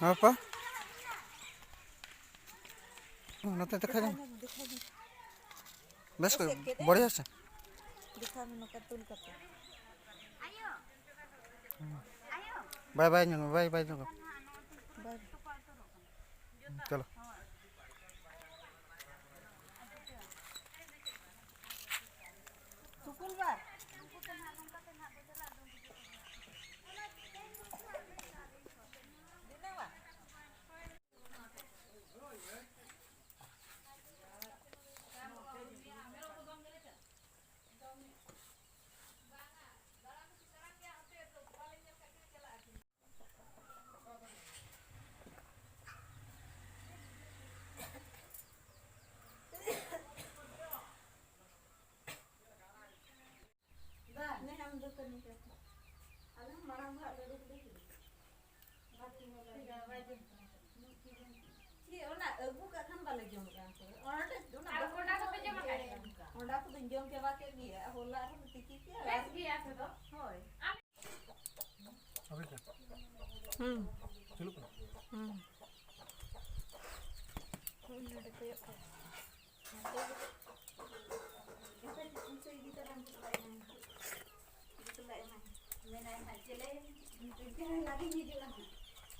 apa? Nanti देखा जाए बस बढ़िया से बाय बाय बाय बाय चलो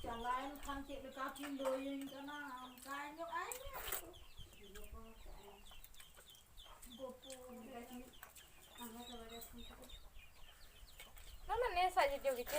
Chalain kan cek dekat doyin kana kainyo aja. Mana nih saja dia gitu.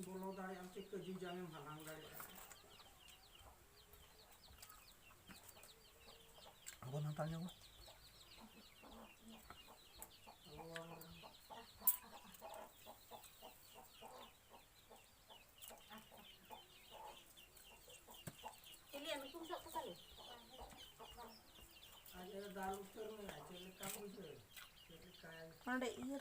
Bolo dari antik ke jujang yang halang dari apa nantalnya gua Ini yang tusuk sekali. ada dalu terus aja kamu je Mana ada iya